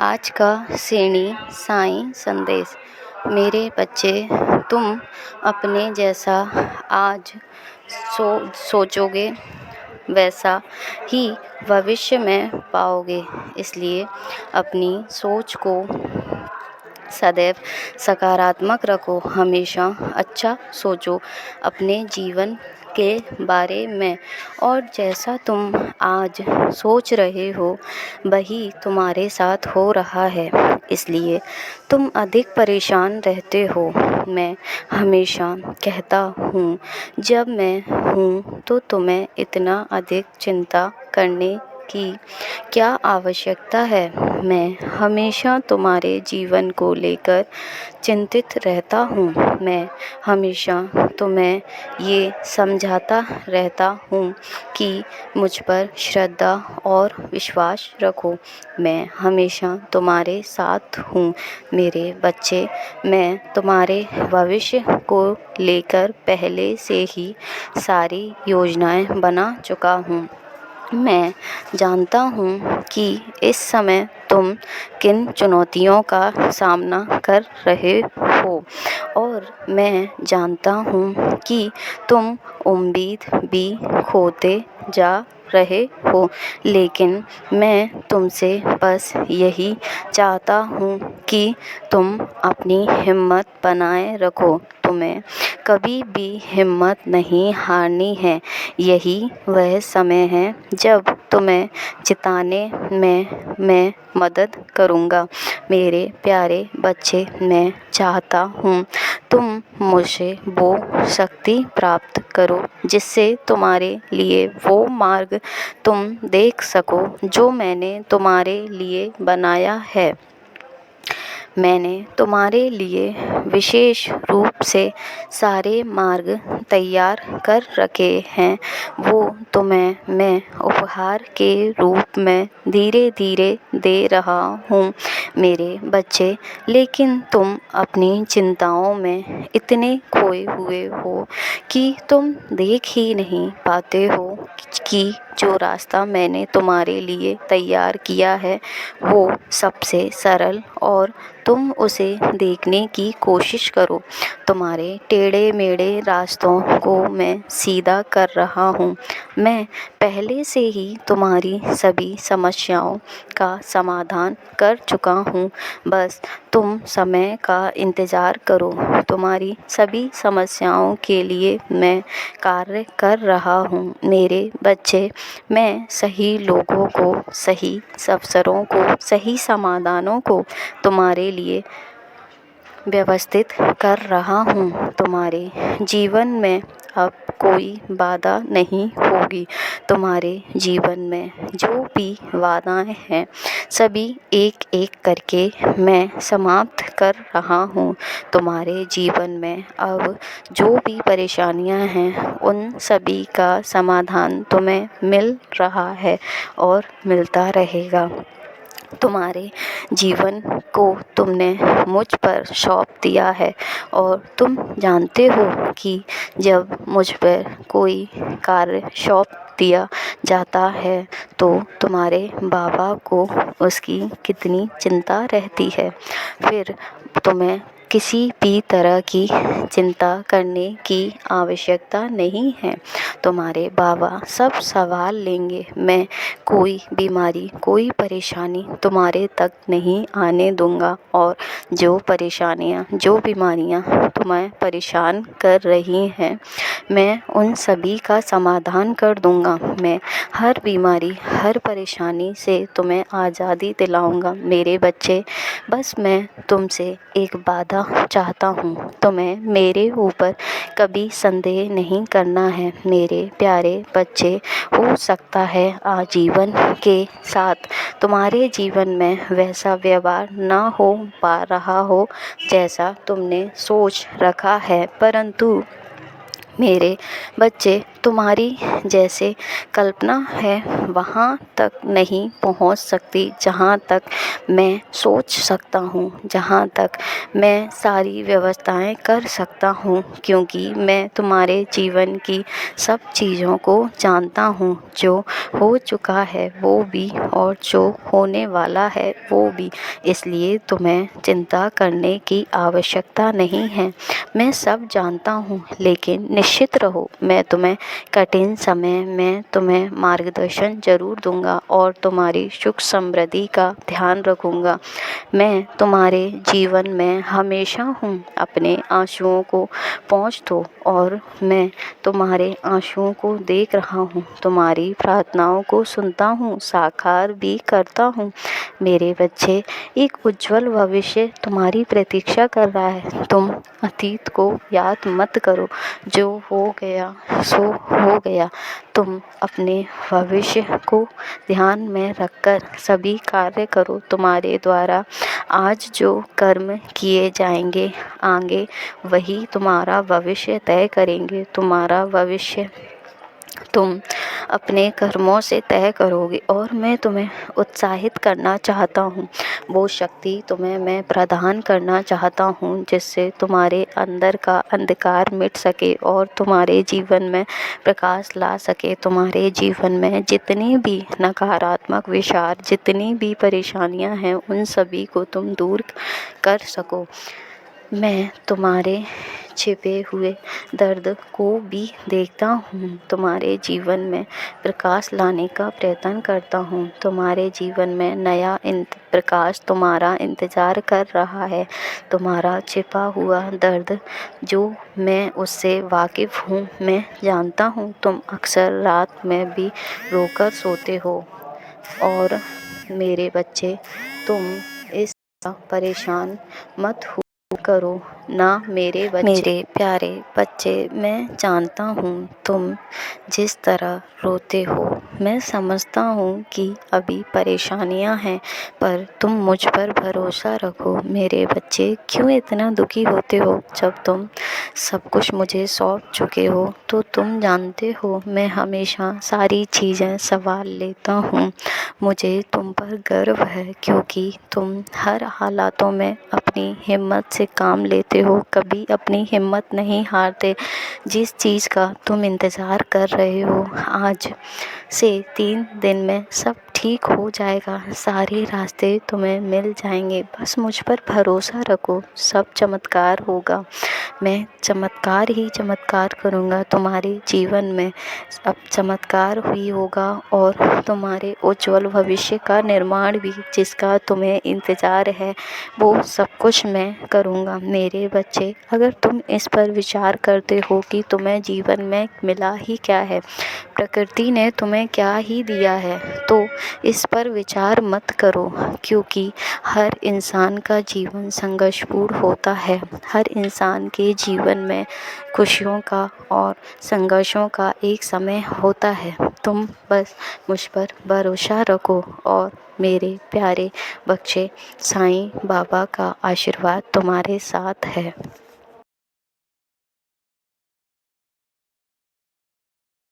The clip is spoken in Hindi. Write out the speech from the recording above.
आज का श्रेणी साईं संदेश। मेरे बच्चे, तुम अपने जैसा आज सोचोगे वैसा ही भविष्य में पाओगे। इसलिए अपनी सोच को सदैव सकारात्मक रखो। हमेशा अच्छा सोचो अपने जीवन के बारे में, और जैसा तुम आज सोच रहे हो वही तुम्हारे साथ हो रहा है, इसलिए तुम अधिक परेशान रहते हो। मैं हमेशा कहता हूँ, जब मैं हूँ तो तुम्हें इतना अधिक चिंता करने की क्या आवश्यकता है। मैं हमेशा तुम्हारे जीवन को लेकर चिंतित रहता हूँ। मैं हमेशा तुम्हें ये समझाता रहता हूँ कि मुझ पर श्रद्धा और विश्वास रखो। मैं हमेशा तुम्हारे साथ हूँ मेरे बच्चे। मैं तुम्हारे भविष्य को लेकर पहले से ही सारी योजनाएं बना चुका हूँ। मैं जानता हूँ कि इस समय तुम किन चुनौतियों का सामना कर रहे हो, और मैं जानता हूँ कि तुम उम्मीद भी खोते जा रहे हो, लेकिन मैं तुमसे बस यही चाहता हूँ कि तुम अपनी हिम्मत बनाए रखो। तुम्हें कभी भी हिम्मत नहीं हारनी है। यही वह समय है जब तुम्हें जिताने में मैं मदद करूँगा। मेरे प्यारे बच्चे, मैं चाहता हूँ तुम मुझसे वो शक्ति प्राप्त करो जिससे तुम्हारे लिए वो मार्ग तुम देख सको जो मैंने तुम्हारे लिए बनाया है। मैंने तुम्हारे लिए विशेष रूप से सारे मार्ग तैयार कर रखे हैं। वो तुम्हें मैं उपहार के रूप में धीरे धीरे दे रहा हूँ मेरे बच्चे। लेकिन तुम अपनी चिंताओं में इतने खोए हुए हो कि तुम देख ही नहीं पाते हो कि जो रास्ता मैंने तुम्हारे लिए तैयार किया है वो सबसे सरल, और तुम उसे देखने की कोशिश करो। तुम्हारे टेढ़े मेढ़े रास्तों को मैं सीधा कर रहा हूँ। मैं पहले से ही तुम्हारी सभी समस्याओं का समाधान कर चुका हूँ। बस तुम समय का इंतज़ार करो। तुम्हारी सभी समस्याओं के लिए मैं कार्य कर रहा हूँ मेरे बच्चे। मैं सही लोगों को, सही अवसरों को, सही समाधानों को तुम्हारे लिए व्यवस्थित कर रहा हूँ। तुम्हारे जीवन में अब कोई बाधा नहीं होगी। तुम्हारे जीवन में जो भी बाधाएं हैं सभी एक एक करके मैं समाप्त कर रहा हूँ। तुम्हारे जीवन में अब जो भी परेशानियां हैं उन सभी का समाधान तुम्हें मिल रहा है और मिलता रहेगा। तुम्हारे जीवन को तुमने मुझ पर सौंप दिया है, और तुम जानते हो कि जब मुझ पर कोई कार्य सौंप दिया जाता है तो तुम्हारे बाबा को उसकी कितनी चिंता रहती है। फिर तुम्हें किसी भी तरह की चिंता करने की आवश्यकता नहीं है। तुम्हारे बाबा सब संभाल लेंगे। मैं कोई बीमारी, कोई परेशानी तुम्हारे तक नहीं आने दूंगा, और जो परेशानियां, जो बीमारियां तुम्हें परेशान कर रही हैं मैं उन सभी का समाधान कर दूंगा। मैं हर बीमारी, हर परेशानी से तुम्हें आज़ादी दिलाऊंगा मेरे बच्चे। बस मैं तुमसे एक बाधा चाहता हूँ, तुम्हें मेरे ऊपर कभी संदेह नहीं करना है मेरे प्यारे बच्चे। हो सकता है आजीवन के साथ तुम्हारे जीवन में वैसा व्यवहार ना हो पा रहा हो जैसा तुमने सोच रखा है, परंतु मेरे बच्चे तुम्हारी जैसे कल्पना है वहाँ तक नहीं पहुँच सकती जहाँ तक मैं सोच सकता हूँ, जहाँ तक मैं सारी व्यवस्थाएं कर सकता हूँ, क्योंकि मैं तुम्हारे जीवन की सब चीज़ों को जानता हूँ। जो हो चुका है वो भी और जो होने वाला है वो भी, इसलिए तुम्हें चिंता करने की आवश्यकता नहीं है। मैं सब जानता हूँ, लेकिन निश्चित रहो, मैं तुम्हें कठिन समय में तुम्हें मार्गदर्शन ज़रूर दूंगा और तुम्हारी सुख समृद्धि का ध्यान रखूंगा। मैं तुम्हारे जीवन में हमेशा हूँ। अपने आंसुओं को पोंछ दो और मैं तुम्हारे आंसुओं को देख रहा हूँ, तुम्हारी प्रार्थनाओं को सुनता हूँ, साकार भी करता हूँ। मेरे बच्चे, एक उज्जवल भविष्य तुम्हारी प्रतीक्षा कर रहा है। तुम अतीत को याद मत करो, जो हो गया सो हो गया। तुम अपने भविष्य को ध्यान में रखकर सभी कार्य करो। तुम्हारे द्वारा आज जो कर्म किए जाएंगे आगे, वही तुम्हारा भविष्य तय करेंगे। तुम्हारा भविष्य तुम अपने कर्मों से तय करोगे और मैं तुम्हें उत्साहित करना चाहता हूँ। वो शक्ति तुम्हें मैं प्रदान करना चाहता हूँ, जिससे तुम्हारे अंदर का अंधकार मिट सके और तुम्हारे जीवन में प्रकाश ला सके। तुम्हारे जीवन में जितनी भी नकारात्मक विचार, जितनी भी परेशानियाँ हैं, उन सभी को तुम दूर कर सको। मैं तुम्हारे छिपे हुए दर्द को भी देखता हूँ। तुम्हारे जीवन में प्रकाश लाने का प्रयत्न करता हूँ। तुम्हारे जीवन में नया प्रकाश तुम्हारा इंतज़ार कर रहा है। तुम्हारा छिपा हुआ दर्द जो मैं उससे वाकिफ़ हूँ, मैं जानता हूँ। तुम अक्सर रात में भी रोकर सोते हो और मेरे बच्चे, तुम इस परेशान मत हो करो ना मेरे प्यारे बच्चे। मैं जानता हूँ तुम जिस तरह रोते हो। मैं समझता हूँ कि अभी परेशानियाँ हैं, पर तुम मुझ पर भरोसा रखो। मेरे बच्चे, क्यों इतना दुखी होते हो? जब तुम सब कुछ मुझे सौंप चुके हो तो तुम जानते हो मैं हमेशा सारी चीज़ें संभाल लेता हूँ। मुझे तुम पर गर्व है, क्योंकि तुम हर हालातों में अपनी हिम्मत से काम लेते हो, कभी अपनी हिम्मत नहीं हारते। जिस चीज़ का तुम इंतज़ार कर रहे हो, आज से 3 दिन में सब ठीक हो जाएगा। सारे रास्ते तुम्हें मिल जाएंगे। बस मुझ पर भरोसा रखो, सब चमत्कार होगा। मैं चमत्कार ही चमत्कार करूँगा तुम्हारे जीवन में। अब चमत्कार ही होगा और तुम्हारे उज्जवल भविष्य का निर्माण भी, जिसका तुम्हें इंतज़ार है, वो सब कुछ मैं करूँगा। मेरे बच्चे, अगर तुम इस पर विचार करते हो कि तुम्हें जीवन में मिला ही क्या है, प्रकृति ने तुम्हें क्या ही दिया है, तो इस पर विचार मत करो, क्योंकि हर इंसान का जीवन संघर्षपूर्ण होता है। हर इंसान के जीवन में खुशियों का और संघर्षों का एक समय होता है। तुम बस मुझ पर भरोसा रखो और मेरे प्यारे बच्चे, साईं बाबा का आशीर्वाद तुम्हारे साथ है।